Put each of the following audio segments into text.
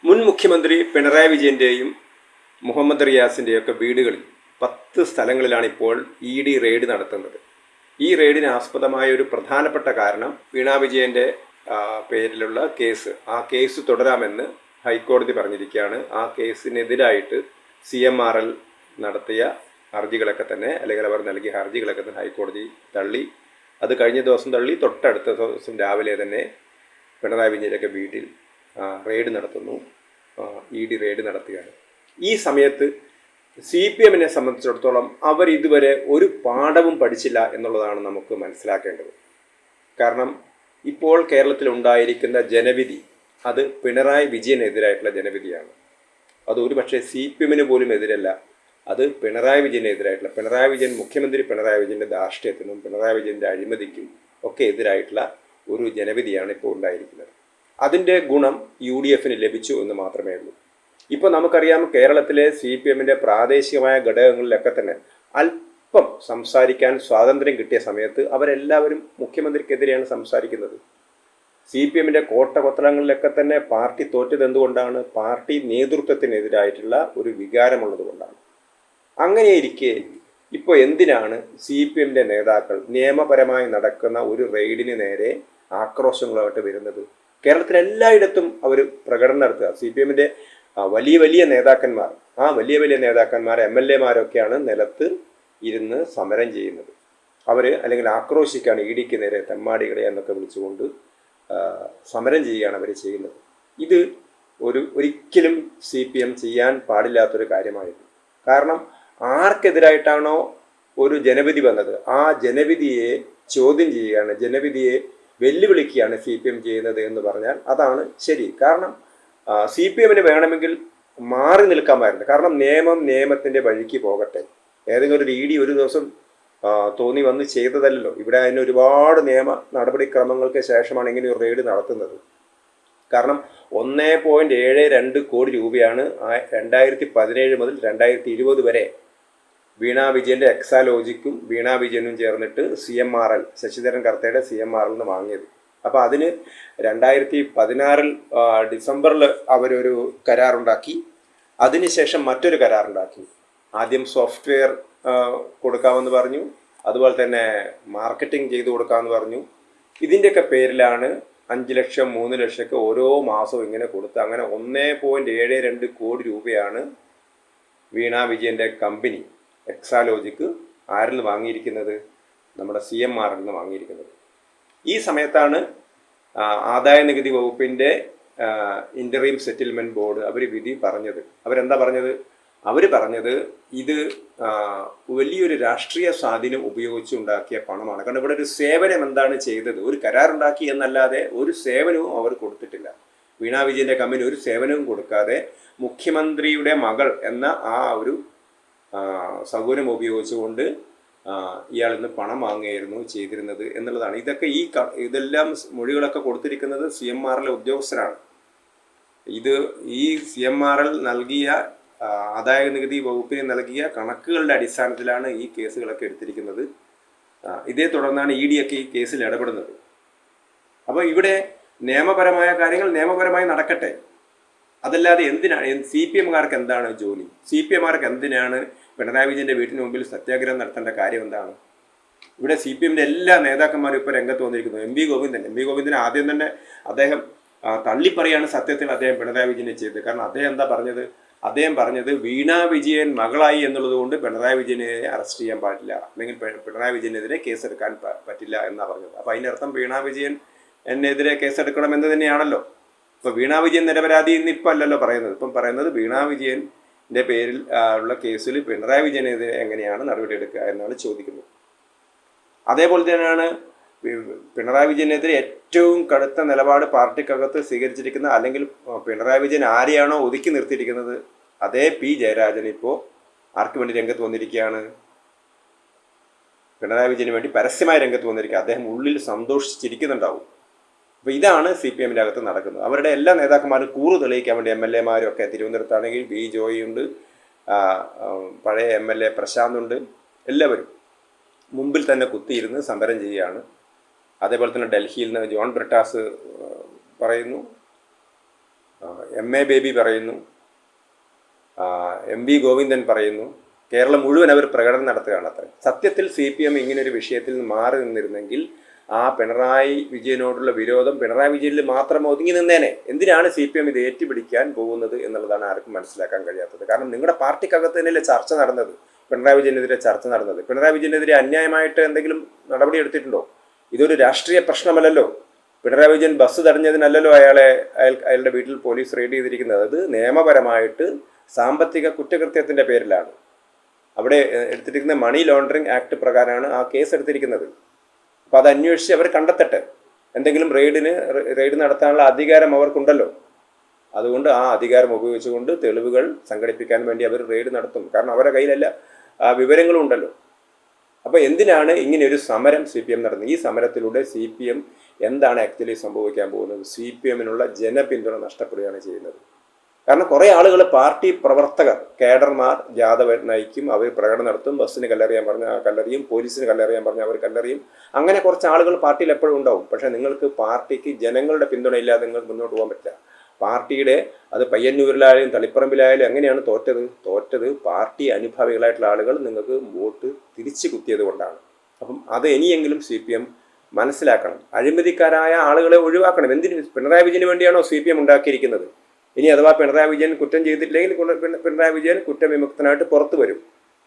മുൻ മുഖ്യമന്ത്രി പിണറായി വിജയൻ്റെയും മുഹമ്മദ് റിയാസിൻ്റെയൊക്കെ വീടുകളിൽ 10 സ്ഥലങ്ങളിലാണ് ഇപ്പോൾ ED റെയ്ഡ് നടത്തുന്നത്. ഈ റെയ്ഡിന് ആസ്പദമായ ഒരു പ്രധാനപ്പെട്ട കാരണം വീണ വിജയൻ്റെ പേരിലുള്ള കേസ്, ആ കേസ് തുടരാമെന്ന് ഹൈക്കോടതി പറഞ്ഞിരിക്കുകയാണ്. ആ കേസിനെതിരായിട്ട് CMRL നടത്തിയ ഹർജികളൊക്കെ തന്നെ, അല്ലെങ്കിൽ അവർ നൽകിയ ഹർജികളൊക്കെ തന്നെ ഹൈക്കോടതി തള്ളി. അത് കഴിഞ്ഞ ദിവസം തള്ളി. തൊട്ടടുത്ത ദിവസം രാവിലെ തന്നെ പിണറായി വിജയൻ്റെയൊക്കെ വീട്ടിൽ റെയ്ഡ് നടത്തുന്നു. ED റെയ്ഡ് നടത്തുകയാണ്. ഈ സമയത്ത് CPM-നെ സംബന്ധിച്ചിടത്തോളം അവർ ഇതുവരെ ഒരു പാഠവും പഠിച്ചില്ല എന്നുള്ളതാണ് നമുക്ക് മനസ്സിലാക്കേണ്ടത്. കാരണം ഇപ്പോൾ കേരളത്തിൽ ഉണ്ടായിരിക്കുന്ന ജനവിധി അത് പിണറായി വിജയനെതിരായിട്ടുള്ള ജനവിധിയാണ്. അത് ഒരു പക്ഷേ CPM-ന് പോലും എതിരല്ല, അത് പിണറായി വിജയനെതിരായിട്ടുള്ള, പിണറായി വിജയൻ മുഖ്യമന്ത്രി പിണറായി വിജയൻ്റെ ധാർഷ്ട്യത്തിനും പിണറായി വിജയൻ്റെ അഴിമതിക്കും ഒക്കെ എതിരായിട്ടുള്ള ഒരു ജനവിധിയാണ് ഇപ്പോൾ ഉണ്ടായിരിക്കുന്നത്. അതിൻ്റെ ഗുണം UDF-ന് ലഭിച്ചു എന്ന് മാത്രമേ ഉള്ളൂ. ഇപ്പോൾ നമുക്കറിയാം, കേരളത്തിലെ CPM-ൻ്റെ പ്രാദേശികമായ ഘടകങ്ങളിലൊക്കെ തന്നെ അല്പം സംസാരിക്കാൻ സ്വാതന്ത്ര്യം കിട്ടിയ സമയത്ത് അവരെല്ലാവരും മുഖ്യമന്ത്രിക്കെതിരെയാണ് സംസാരിക്കുന്നത്. CPM-ൻ്റെ കോട്ടകൊത്തളങ്ങളിലൊക്കെ തന്നെ പാർട്ടി തോറ്റത് എന്തുകൊണ്ടാണ്? പാർട്ടി നേതൃത്വത്തിനെതിരായിട്ടുള്ള ഒരു വികാരമുള്ളത് കൊണ്ടാണ്. അങ്ങനെയിരിക്കെ ഇപ്പോൾ എന്തിനാണ് CPM-ൻ്റെ നേതാക്കൾ നിയമപരമായി നടക്കുന്ന ഒരു റെയ്ഡിന് നേരെ ആക്രോശങ്ങളായിട്ട് വരുന്നത്? കേരളത്തിലെല്ലായിടത്തും അവർ പ്രകടനം നടത്തുക. CPM-ൻ്റെ വലിയ വലിയ നേതാക്കന്മാർ, വലിയ നേതാക്കന്മാർ MLA-മാരൊക്കെയാണ് നിലത്ത് ഇരുന്ന് സമരം ചെയ്യുന്നത്. അവർ അല്ലെങ്കിൽ ആക്രോശിക്കുകയാണ്, ED-ക്ക് നേരെ തെമ്മാടികളെ എന്നൊക്കെ വിളിച്ചുകൊണ്ട് സമരം ചെയ്യുകയാണ് അവർ ചെയ്യുന്നത്. ഇത് ഒരിക്കലും CPM ചെയ്യാൻ പാടില്ലാത്തൊരു കാര്യമായിരുന്നു. കാരണം ആർക്കെതിരായിട്ടാണോ ഒരു ജനവിധി വന്നത്, ആ ജനവിധിയെ ചോദ്യം ചെയ്യുകയാണ്, ജനവിധിയെ വെല്ലുവിളിക്കുകയാണ് CPM ചെയ്യുന്നത് എന്ന് പറഞ്ഞാൽ അതാണ് ശരി. കാരണം CPM-ന് വേണമെങ്കിൽ മാറി നിൽക്കാമായിരുന്നു. കാരണം നിയമത്തിൻ്റെ വഴിക്ക് പോകട്ടെ. ഏതെങ്കിലും ഒരു ED ഒരു ദിവസം തോന്നി വന്ന് ചെയ്തതല്ലോ. ഇവിടെ അതിന് ഒരുപാട് നിയമ നടപടിക്രമങ്ങൾക്ക് ശേഷമാണ് ഇങ്ങനെ ഒരു റെയ്ഡ് നടത്തുന്നത്. കാരണം 1.72 കോടി രൂപയാണ് 2017 മുതൽ 2020 വരെ വീണ വിജയൻ്റെ എക്സാലോജിക്കും വീണ വിജയനും ചേർന്നിട്ട് CMRL, ശശിധരൻ കർത്തയുടെ CMRL നിന്ന് വാങ്ങിയത്. അപ്പോൾ അതിന് 2016 ഡിസംബറിൽ അവരൊരു കരാറുണ്ടാക്കി. അതിനുശേഷം മറ്റൊരു കരാറുണ്ടാക്കി. ആദ്യം സോഫ്റ്റ്വെയർ കൊടുക്കാമെന്ന് പറഞ്ഞു, അതുപോലെ തന്നെ മാർക്കറ്റിംഗ് ചെയ്ത് കൊടുക്കാമെന്ന് പറഞ്ഞു. ഇതിൻ്റെയൊക്കെ പേരിലാണ് 5 ലക്ഷം 3 ലക്ഷമൊക്കെ ഓരോ മാസവും ഇങ്ങനെ കൊടുത്ത് അങ്ങനെ 1.72 കോടി രൂപയാണ് വീണ വിജയൻ്റെ കമ്പനി എക്സാലോജിക്ക് ആരിൽ നിന്ന് വാങ്ങിയിരിക്കുന്നത്? നമ്മുടെ CMRL നിന്ന് വാങ്ങിയിരിക്കുന്നത്. ഈ സമയത്താണ് ആദായ നികുതി വകുപ്പിൻ്റെ ഇൻ്ററീം സെറ്റിൽമെൻറ്റ് ബോർഡ് അവർ വിധി പറഞ്ഞത്. അവരെന്താ പറഞ്ഞത്? അവർ പറഞ്ഞത് ഇത് വലിയൊരു രാഷ്ട്രീയ സ്വാധീനം ഉപയോഗിച്ചുണ്ടാക്കിയ പണമാണ്. കാരണം ഇവിടെ ഒരു സേവനം എന്താണ് ചെയ്തത്? ഒരു കരാറുണ്ടാക്കി എന്നല്ലാതെ ഒരു സേവനവും അവർ കൊടുത്തിട്ടില്ല. വീണ വിജയൻ്റെ കമ്പനി ഒരു സേവനവും കൊടുക്കാതെ മുഖ്യമന്ത്രിയുടെ മകൾ എന്ന ആ ഒരു സൗകര്യം ഉപയോഗിച്ചുകൊണ്ട് ഇയാളിൽ നിന്ന് പണം വാങ്ങുകയായിരുന്നു ചെയ്തിരുന്നത് എന്നുള്ളതാണ്. ഇതെല്ലാം മൊഴികളൊക്കെ കൊടുത്തിരിക്കുന്നത് CMRL ഉദ്യോഗസ്ഥരാണ്. ഈ CMRL നൽകിയ ആദായ നികുതി വകുപ്പിന് നൽകിയ കണക്കുകളുടെ അടിസ്ഥാനത്തിലാണ് ഈ കേസുകളൊക്കെ എടുത്തിരിക്കുന്നത്. ഇതേ തുടർന്നാണ് ED-ഒക്കെ ഈ കേസിൽ ഇടപെടുന്നത്. അപ്പോൾ ഇവിടെ നിയമപരമായ കാര്യങ്ങൾ നിയമപരമായി നടക്കട്ടെ. അതല്ലാതെ എന്തിനാണ് CPM-കാർക്ക് എന്താണ് ജോലി? CPM-മാർക്ക് എന്തിനാണ് പിണറായി വിജയൻ്റെ വീട്ടിന് മുമ്പിൽ സത്യാഗ്രഹം നടത്തേണ്ട കാര്യം എന്താണ്? ഇവിടെ CPM-ൻ്റെ എല്ലാ നേതാക്കന്മാരും ഇപ്പോൾ രംഗത്ത് വന്നിരിക്കുന്നു. MP ഗോവിന്ദൻ ആദ്യം തന്നെ അദ്ദേഹം തള്ളിപ്പറയാണ് സത്യത്തിൽ അദ്ദേഹം പിണറായി വിജയനെ ചെയ്തത്. കാരണം അദ്ദേഹം പറഞ്ഞത് വീണ വിജയൻ മകളായി എന്നുള്ളത് കൊണ്ട് പിണറായി വിജയനെ അറസ്റ്റ് ചെയ്യാൻ പാടില്ല, അല്ലെങ്കിൽ പിണറായി വിജയനെതിരെ കേസെടുക്കാൻ പറ്റില്ല എന്നാണ് പറഞ്ഞത്. അപ്പോൾ അതിനർത്ഥം വീണ വിജയൻ എന്നെതിരെ കേസെടുക്കണം എന്ന് തന്നെയാണല്ലോ. ഇപ്പോൾ വീണ വിജയൻ നിരപരാധി എന്നിപ്പോൾ അല്ലല്ലോ പറയുന്നത്. ഇപ്പം പറയുന്നത് വീണ വിജയൻ്റെ പേരിൽ ഉള്ള കേസിൽ പിണറായി വിജയനെതിരെ എങ്ങനെയാണ് നടപടിയെടുക്കുക എന്നാണ് ചോദിക്കുന്നത്. അതേപോലെ തന്നെയാണ് പിണറായി വിജയനെതിരെ ഏറ്റവും കടുത്ത നിലപാട് പാർട്ടിക്കകത്ത് സ്വീകരിച്ചിരിക്കുന്ന, അല്ലെങ്കിൽ പിണറായി വിജയൻ ആരെയാണോ ഒതുക്കി നിർത്തിയിരിക്കുന്നത്, അതേ P ജയരാജൻ ഇപ്പോൾ ആർക്ക് വേണ്ടി രംഗത്ത് വന്നിരിക്കുകയാണ്? പിണറായി വിജയന് വേണ്ടി പരസ്യമായ രംഗത്ത് വന്നിരിക്കുക. അദ്ദേഹം ഉള്ളിൽ സന്തോഷിച്ചിരിക്കുന്നുണ്ടാവും. അപ്പോൾ ഇതാണ് CPM-ൻ്റെ അകത്ത് നടക്കുന്നത്. അവരുടെ എല്ലാ നേതാക്കന്മാരും കൂറ് തെളിയിക്കാൻ വേണ്ടി MLA-മാരും ഒക്കെ, തിരുവനന്തപുരത്താണെങ്കിൽ B ജോയി ഉണ്ട്, പഴയ MLA പ്രശാന്ത് ഉണ്ട്, എല്ലാവരും മുമ്പിൽ തന്നെ കുത്തിയിരുന്ന് സമരം ചെയ്യുകയാണ്. അതേപോലെ തന്നെ ഡൽഹിയിൽ നിന്ന് ജോൺ ബ്രിട്ടാസ് പറയുന്നു, MA ബേബി പറയുന്നു, MV ഗോവിന്ദൻ പറയുന്നു, കേരളം മുഴുവൻ അവർ പ്രകടനം നടത്തുകയാണ് അത്ര. സത്യത്തിൽ CPM ഇങ്ങനൊരു വിഷയത്തിൽ നിന്ന് മാറി നിന്നിരുന്നെങ്കിൽ ആ പിണറായി വിജയനോടുള്ള വിരോധം പിണറായി വിജയനിൽ മാത്രം ഒതുങ്ങി നിന്നേനെ. എന്തിനാണ് CPM ഇത് ഏറ്റുപിടിക്കാൻ പോകുന്നത് എന്നുള്ളതാണ് ആർക്കും മനസ്സിലാക്കാൻ കഴിയാത്തത്. കാരണം നിങ്ങളുടെ പാർട്ടിക്കകത്ത് തന്നെയല്ലേ ചർച്ച നടന്നത്, പിണറായി വിജയനെതിരെ ചർച്ച നടന്നത്. പിണറായി വിജയനെതിരെ അന്യായമായിട്ട് എന്തെങ്കിലും നടപടി എടുത്തിട്ടുണ്ടോ? ഇതൊരു രാഷ്ട്രീയ പ്രശ്നമല്ലല്ലോ. പിണറായി വിജയൻ ബസ് തടഞ്ഞതിനല്ലല്ലോ അയാളുടെ വീട്ടിൽ പോലീസ് റെയ്ഡ് ചെയ്തിരിക്കുന്നത്. അത് നിയമപരമായിട്ട് സാമ്പത്തിക കുറ്റകൃത്യത്തിൻ്റെ പേരിലാണ്. അവിടെ എടുത്തിരിക്കുന്ന മണി ലോണ്ടറിങ് ആക്ട് പ്രകാരമാണ് ആ കേസ് എടുത്തിരിക്കുന്നത്. അപ്പോൾ അത് അന്വേഷിച്ച് അവർ കണ്ടെത്തട്ടെ. എന്തെങ്കിലും റെയ്ഡ് നടത്താനുള്ള അധികാരം അവർക്കുണ്ടല്ലോ. അതുകൊണ്ട് ആ അധികാരം ഉപയോഗിച്ചുകൊണ്ട് തെളിവുകൾ സംഘടിപ്പിക്കാൻ വേണ്ടി അവർ റെയ്ഡ് നടത്തും. കാരണം അവരുടെ കയ്യിലല്ല വിവരങ്ങളും ഉണ്ടല്ലോ. അപ്പോൾ എന്തിനാണ് ഇങ്ങനെ ഒരു സമരം CPM നടത്തുന്നത്? ഈ സമരത്തിലൂടെ CPM എന്താണ് ആക്ച്വലി സംഭവിക്കാൻ പോകുന്നത്? CPMനുള്ള ജനപിന്തുണ നഷ്ടപ്പെടുകയാണ് ചെയ്യുന്നത്. കാരണം കുറേ ആളുകൾ, പാർട്ടി പ്രവർത്തകർ, കേഡർമാർ ജാഥ നയിക്കും, അവർ പ്രകടനം നടത്തും, ബസ്സിന് കല്ലെറിയാൻ പറഞ്ഞാൽ കല്ലെറിയും, പോലീസിന് കല്ലെറിയാൻ പറഞ്ഞാൽ അവർ കല്ലെറിയും. അങ്ങനെ കുറച്ച് ആളുകൾ പാർട്ടിയിൽ എപ്പോഴും ഉണ്ടാവും. പക്ഷേ നിങ്ങൾക്ക് പാർട്ടിക്ക് ജനങ്ങളുടെ പിന്തുണ ഇല്ലാതെ നിങ്ങൾക്ക് മുന്നോട്ട് പോകാൻ പറ്റില്ല. പാർട്ടിയുടെ അത് പയ്യന്നൂരിലായാലും തളിപ്പറമ്പിലായാലും എങ്ങനെയാണ് തോറ്റത് പാർട്ടി അനുഭാവികളായിട്ടുള്ള ആളുകൾ നിങ്ങൾക്ക് വോട്ട് തിരിച്ചു കുത്തിയത് കൊണ്ടാണ്. അപ്പം അത് ഇനിയെങ്കിലും CPM മനസ്സിലാക്കണം. അഴിമതിക്കാരായ ആളുകളെ ഒഴിവാക്കണം. എന്തിന്? പിണറായി വിജയന് വേണ്ടിയാണോ CPM ഉണ്ടാക്കിയിരിക്കുന്നത്? ഇനി അഥവാ പിണറായി വിജയൻ കുറ്റം ചെയ്തിട്ടില്ലെങ്കിൽ പിണറായി വിജയൻ കുറ്റവിമുക്തനായിട്ട് പുറത്തു വരും.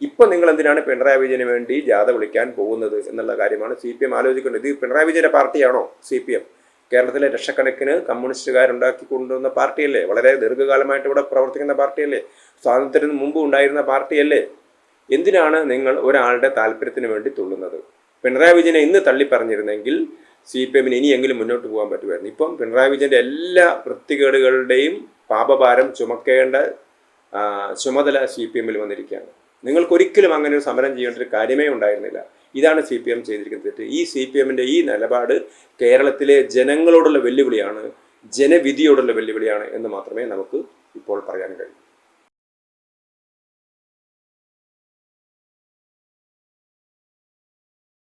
ഇപ്പം നിങ്ങൾ എന്തിനാണ് പിണറായി വിജയന് വേണ്ടി ജാഥ വിളിക്കാൻ പോകുന്നത് എന്നുള്ള കാര്യമാണ് CPM ആലോചിക്കേണ്ടത്. ഇത് പിണറായി വിജയൻ്റെ പാർട്ടിയാണോ CPM? കേരളത്തിലെ ലക്ഷക്കണക്കിന് കമ്മ്യൂണിസ്റ്റുകാരുണ്ടാക്കി കൊണ്ടുവന്ന പാർട്ടിയല്ലേ? വളരെ ദീർഘകാലമായിട്ട് ഇവിടെ പ്രവർത്തിക്കുന്ന പാർട്ടിയല്ലേ? സ്വാതന്ത്ര്യത്തിന് മുമ്പ് ഉണ്ടായിരുന്ന പാർട്ടിയല്ലേ? എന്തിനാണ് നിങ്ങൾ ഒരാളുടെ താല്പര്യത്തിന് വേണ്ടി തുള്ളുന്നത്? പിണറായി വിജയനെ ഇന്ന് തള്ളി പറഞ്ഞിരുന്നെങ്കിൽ CPMന് ഇനിയെങ്കിലും മുന്നോട്ട് പോകാൻ പറ്റുമായിരുന്നു. ഇപ്പം പിണറായി വിജയൻ്റെ എല്ലാ വൃത്തികേടുകളുടെയും പാപഭാരം ചുമക്കേണ്ട ചുമതല CPMൽ വന്നിരിക്കുകയാണ്. നിങ്ങൾക്കൊരിക്കലും അങ്ങനെ ഒരു സമരം ചെയ്യേണ്ട ഒരു കാര്യമേ ഉണ്ടായിരുന്നില്ല. ഇതാണ് CPM ചെയ്തിരിക്കുന്ന തെറ്റ്. ഈ CPMൻ്റെ ഈ നിലപാട് കേരളത്തിലെ ജനങ്ങളോടുള്ള വെല്ലുവിളിയാണ്, ജനവിധിയോടുള്ള വെല്ലുവിളിയാണ് എന്ന് മാത്രമേ നമുക്ക് ഇപ്പോൾ പറയാൻ കഴിയൂ.